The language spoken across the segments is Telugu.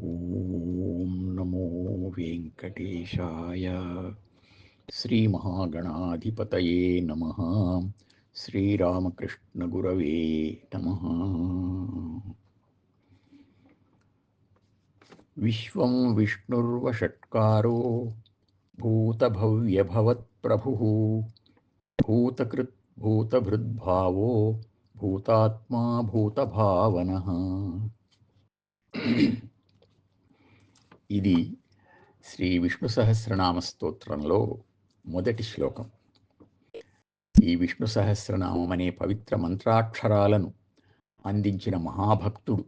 ఓం నమో వెంకటేశాయ. శ్రీమహాగణాధిపతయే నమః. శ్రీరామకృష్ణగురవే నమః. విశ్వం విష్ణుర్వషట్కారో భూతభవ్యభవత్ప్రభుః భూతకృత్ భూతభృద్భావో భూతాత్మా భూతభావనః. ఇది శ్రీ విష్ణు సహస్రనామ స్తోత్రంలో మొదటి శ్లోకం. ఈ విష్ణు సహస్రనామం అనే పవిత్ర మంత్రాక్షరాలను అందించిన మహాభక్తుడు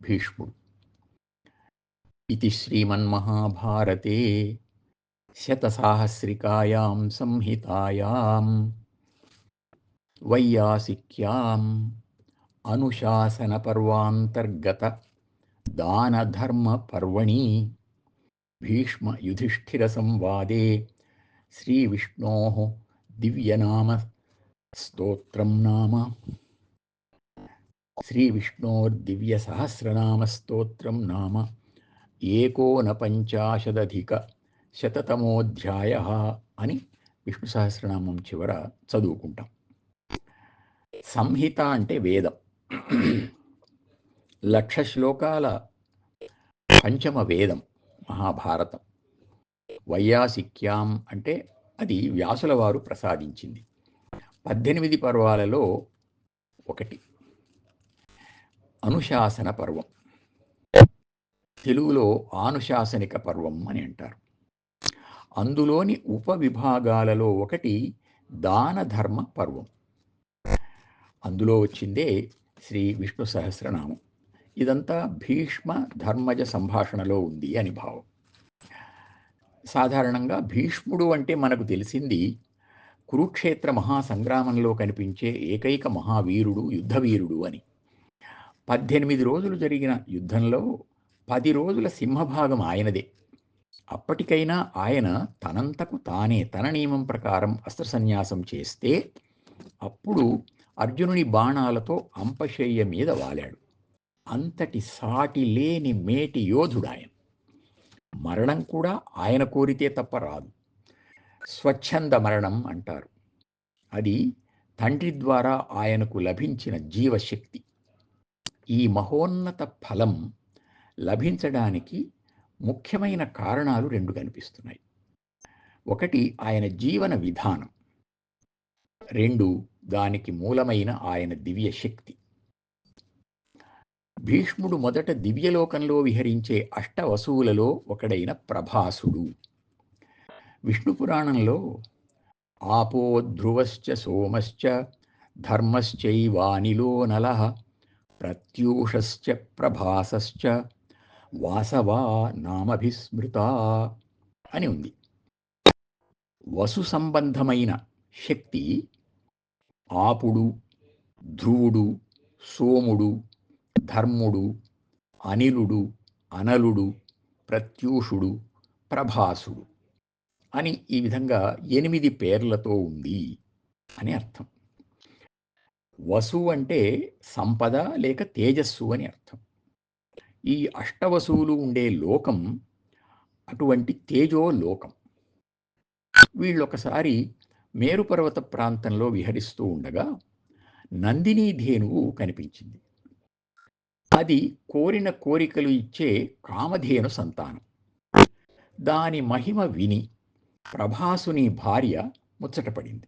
భీష్ముడు. ఇది శ్రీమన్మహాభారతే శతసాహస్రికాయాం సంహితాయాం వైయాసిక్యాం అనుశాసన పర్వాంతర్గత దానధర్మ పర్వణి భీష్మ యుధిష్ఠిర సంవాదే శ్రీ విష్ణోః దివ్యనామ స్తోత్రం నామ శ్రీ విష్ణోర్దివ్య సహస్రనామ స్తోత్రం నామ 1950 అని విష్ణు సహస్రనామం చివర చదువుకుంటాం. సంహిత అంటే వేదం. 1,00,000 శ్లోకాల పంచమ వేదం మహాభారతం. వైయాసిక్యాం అంటే అది వ్యాసుల వారు ప్రసాదించింది. 18 పర్వాలలో ఒకటి. అనుశాసన పర్వం, తెలుగులో ఆనుశాసనిక పర్వం అని అంటారు. అందులోని ఉపవిభాగాలలో ఒకటి దాన ధర్మ పర్వం. అందులో వచ్చిందే శ్రీ విష్ణు సహస్రనామం. ఇదంతా భీష్మ ధర్మజ సంభాషణలో ఉంది అని భావం. సాధారణంగా భీష్ముడు అంటే మనకు తెలిసింది కురుక్షేత్ర మహాసంగ్రామంలో కనిపించే ఏకైక మహావీరుడు, యుద్ధవీరుడు అని. 18 రోజులు జరిగిన యుద్ధంలో 10 రోజుల సింహభాగం ఆయనదే. అప్పటికైనా ఆయన తనంతకు తానే తన నియమం ప్రకారం అస్త్రసన్యాసం చేస్తే అప్పుడు అర్జునుని బాణాలతో అంపశయ్య మీద వాలాడు. అంతటి సాటి లేని మేటి యోధుడాయన. మరణం కూడా ఆయన కోరితే తప్ప రాదు. స్వచ్ఛంద మరణం అంటారు. అది తండ్రి ద్వారా ఆయనకు లభించిన జీవశక్తి. ఈ మహోన్నత ఫలం లభించడానికి ముఖ్యమైన కారణాలు 2 కనిపిస్తున్నాయి. ఒకటి ఆయన జీవన విధానం, 2 దానికి మూలమైన ఆయన దివ్య శక్తి. భీష్ముడు మొదట దివ్యలోకంలో విహరించే అష్టవసువులలో ఒకడైన ప్రభాసుడు. విష్ణు పురాణంలో ఆపో ధ్రువశ్చ సోమశ్చ ధర్మశ్చైవానిలో నలః ప్రత్యూషశ్చ ప్రభాసశ్చ వాసవా నామభిస్మృత అని ఉంది. వసు సంబంధమైన శక్తి ఆపుడు, ధ్రువుడు, సోముడు, ధర్ముడు, అనిలుడు, అనలుడు, ప్రత్యూషుడు, ప్రభాసుడు అని ఈ విధంగా 8 పేర్లతో ఉంది అని అర్థం. వసు అంటే సంపద లేక తేజస్సు అని అర్థం. ఈ అష్టవసువులు ఉండే లోకం అటువంటి తేజో లోకం. వీళ్ళొకసారి మేరుపర్వత ప్రాంతంలో విహరిస్తూ ఉండగా నందినీ ధేనువు కనిపించింది. అది కోరిన కోరికలు ఇచ్చే కామధేను సంతానం. దాని మహిమ విని ప్రభాసుని భార్య ముచ్చటపడింది.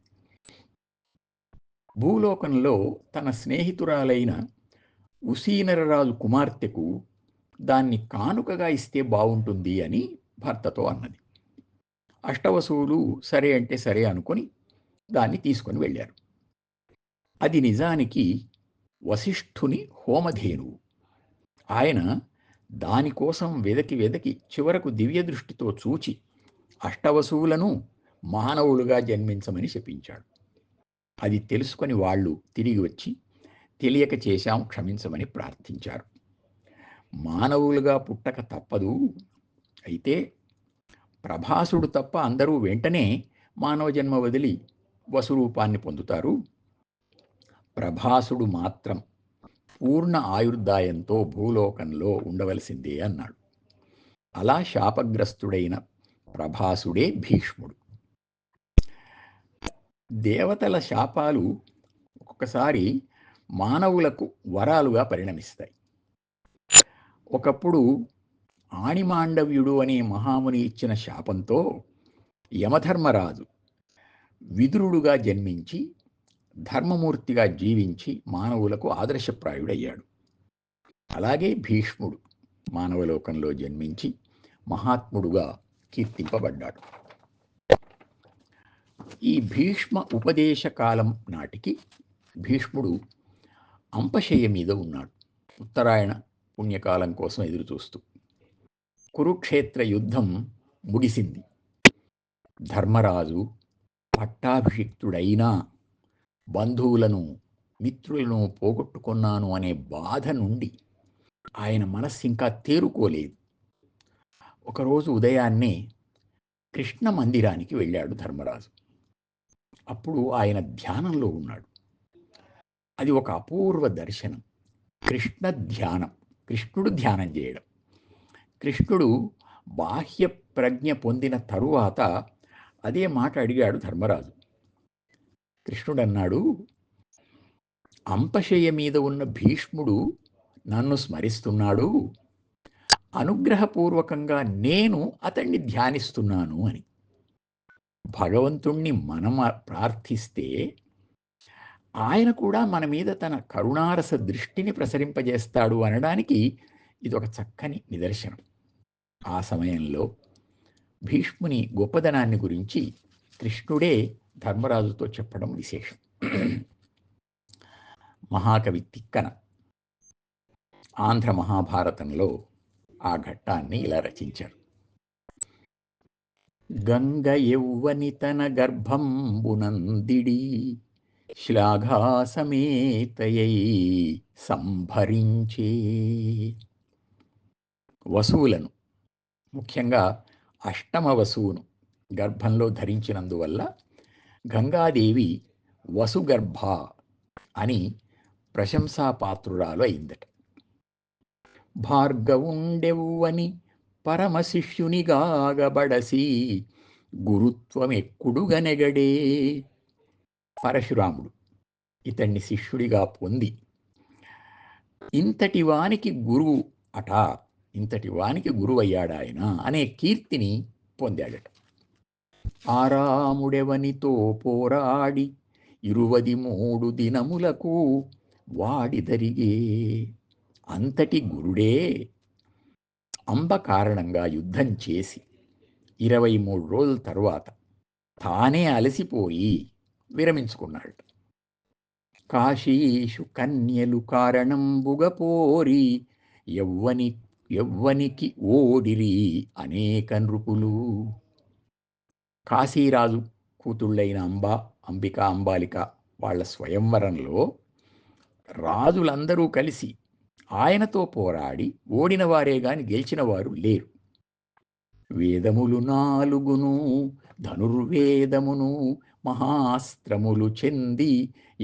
భూలోకంలో తన స్నేహితురాలైన ఉసీనరరాజు కుమార్తెకు దాన్ని కానుకగా ఇస్తే బాగుంటుంది అని భర్తతో అన్నది. అష్టవసువులు సరే అంటే సరే అనుకొని దాన్ని తీసుకొని వెళ్ళారు. అది నిజానికి వశిష్ఠుని హోమధేనువు. ఆయన దానికోసం వెదకి వెదకి చివరకు దివ్య దృష్టితో చూచి అష్టవసువులను మానవులుగా జన్మించమని శపించాడు. అది తెలుసుకొని వాళ్ళు తిరిగి వచ్చి తెలియక చేశాం క్షమించమని ప్రార్థించారు. మానవులుగా పుట్టక తప్పదు. అయితే ప్రభాసుడు తప్ప అందరూ వెంటనే మానవ జన్మ వదిలి వసురూపాన్ని పొందుతారు. ప్రభాసుడు మాత్రం పూర్ణ ఆయుర్దాయంతో భూలోకంలో ఉండవలసిందే అన్నాడు. అలా శాపగ్రస్తుడైన ప్రభాసుడే భీష్ముడు. దేవతల శాపాలు ఒక్కొక్కసారి మానవులకు వరాలుగా పరిణమిస్తాయి. ఒకప్పుడు ఆణిమాండవ్యుడు అనే మహాముని ఇచ్చిన శాపంతో యమధర్మరాజు విదురుడుగా జన్మించి ధర్మమూర్తిగా జీవించి మానవులకు ఆదర్శప్రాయుడయ్యాడు. అలాగే భీష్ముడు మానవలోకంలో జన్మించి మహాత్ముడుగా కీర్తింపబడ్డాడు. ఈ భీష్మ ఉపదేశ కాలం నాటికి భీష్ముడు అంపశయ్య మీద ఉన్నాడు, ఉత్తరాయణ పుణ్యకాలం కోసం ఎదురుచూస్తూ. కురుక్షేత్ర యుద్ధం ముగిసింది. ధర్మరాజు పట్టాభిషిక్తుడైనా బంధువులను మిత్రులను పోగొట్టుకున్నాను అనే బాధ నుండి ఆయన మనస్సు ఇంకా తేరుకోలేదు. ఒకరోజు ఉదయాన్నే కృష్ణ మందిరానికి వెళ్ళాడు ధర్మరాజు. అప్పుడు ఆయన ధ్యానంలో ఉన్నాడు. అది ఒక అపూర్వ దర్శనం. కృష్ణ ధ్యానం, కృష్ణుడు ధ్యానం చేయడం. కృష్ణుడు బాహ్య ప్రజ్ఞ పొందిన తరువాత అదే మాట అడిగాడు ధర్మరాజు. కృష్ణుడు అన్నాడు, అంపశయ్య మీద ఉన్న భీష్ముడు నన్ను స్మరిస్తున్నాడు, అనుగ్రహపూర్వకంగా నేను అతన్ని ధ్యానిస్తున్నాను అని. భగవంతుణ్ణి మనం ప్రార్థిస్తే ఆయన కూడా మన మీద తన కరుణారస దృష్టిని ప్రసరింపజేస్తాడు అనడానికి ఇది ఒక చక్కని నిదర్శనం. ఆ సమయంలో భీష్ముని గొప్పదనాన్ని గురించి కృష్ణుడే ధర్మరాజుతో చెప్పడం విశేషం. మహాకవి తిక్కన ఆంధ్ర మహాభారతంలో ఆ ఘట్టాన్ని ఇలా రచించారు. గంగ యౌవని తన గర్భంబునందిడి శ్లాఘాసమేతయై సంభరించే. వసువులను, ముఖ్యంగా అష్టమ వసువును గర్భంలో ధరించినందువల్ల గంగాదేవి వసుగర్భ అని ప్రశంసాపాత్రురాలు అయిందట. భార్గవుండెవ్వని పరమశిష్యునిగాగబడసి గురుత్వమెక్కుడుగనెగడే. పరశురాముడు ఇతన్ని శిష్యుడిగా పొంది ఇంతటి వానికి గురువు అట, ఇంతటి వానికి గురువయ్యాడాయన అనే కీర్తిని పొందాడట. ఆరాముడెవనితో పోరాడి 23 దినములకు వాడిదరిగే. అంతటి గురుడే అంబ కారణంగా యుద్ధం చేసి 23 రోజుల తరువాత తానే అలసిపోయి విరమించుకున్నాడు. కాశీషు కన్యలు కారణంబుగపోరి ఎవ్వనికి ఓడిరి అనేక నృపులు. కాశీరాజు కూతుళ్ళైన అంబిక, అంబాలిక వాళ్ళ స్వయంవరంలో రాజులందరూ కలిసి ఆయనతో పోరాడి ఓడిన వారే గాని గెలిచిన వారు లేరు. వేదములు 4 ధనుర్వేదమును మహాస్త్రములు చెంది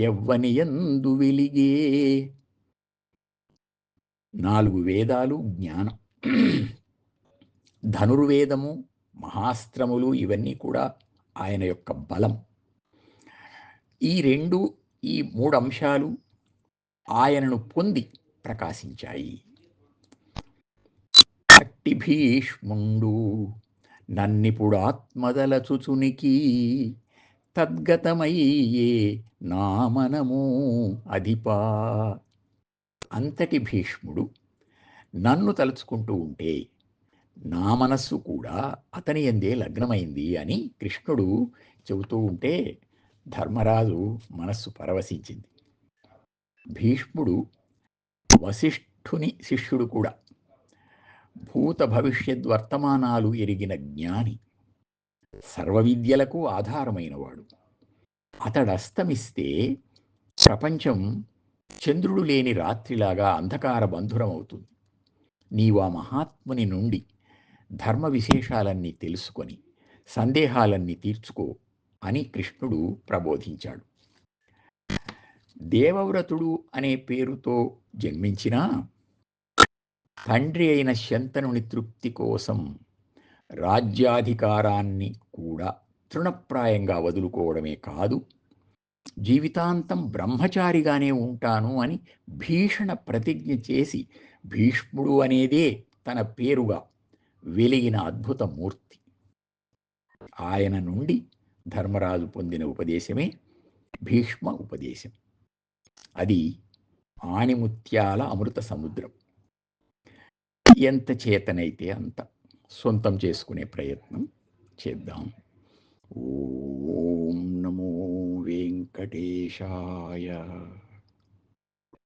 ఎవ్వనియందు వెలిగే. 4 వేదాలు జ్ఞానం, ధనుర్వేదము, మహాస్త్రములు ఇవన్నీ కూడా ఆయన యొక్క బలం. ఈ 3 అంశాలు ఆయనను పొంది ప్రకాశించాయి. అట్టి భీష్ముండు నన్నిపుడాత్మదలచుచునికి తద్గతమయ్యే నా మనము అధిపా. అంతటి భీష్ముడు నన్ను తలుచుకుంటూ ఉంటే నా మనస్సు కూడా అతని యందే లగ్నమైంది అని కృష్ణుడు చెబుతూ ఉంటే ధర్మరాజు మనస్సు పరవశించింది. భీష్ముడు వశిష్ఠుని శిష్యుడు కూడా. భూత భవిష్యద్వర్తమానాలు ఎరిగిన జ్ఞాని, సర్వవిద్యలకు ఆధారమైనవాడు. అతడస్తమిస్తే ప్రపంచం చంద్రుడు లేని రాత్రిలాగా అంధకార బంధురమవుతుంది. నీవు ఆ మహాత్ముని నుండి ధర్మ విశేషాలన్నీ తెలుసుకొని సందేహాలన్నీ తీర్చుకో అని కృష్ణుడు ప్రబోధించాడు. దేవవ్రతుడు అనే పేరుతో జన్మించినా తండ్రి అయిన శంతనుని తృప్తి కోసం రాజ్యాధికారాన్ని కూడా తృణప్రాయంగా వదులుకోవడమే కాదు, జీవితాంతం బ్రహ్మచారిగానే ఉంటాను అని భీషణ ప్రతిజ్ఞ చేసి, భీష్ముడు అనేదే తన పేరుగా వెలిగిన అద్భుత మూర్తి. ఆయన నుండి ధర్మరాజు పొందిన ఉపదేశమే భీష్మ ఉపదేశం. అది ఆణిముత్యాల అమృత సముద్రం. ఎంత చేతనైతే అంత సొంతం చేసుకునే ప్రయత్నం చేద్దాం. ఓం నమో వెంకటేశాయ.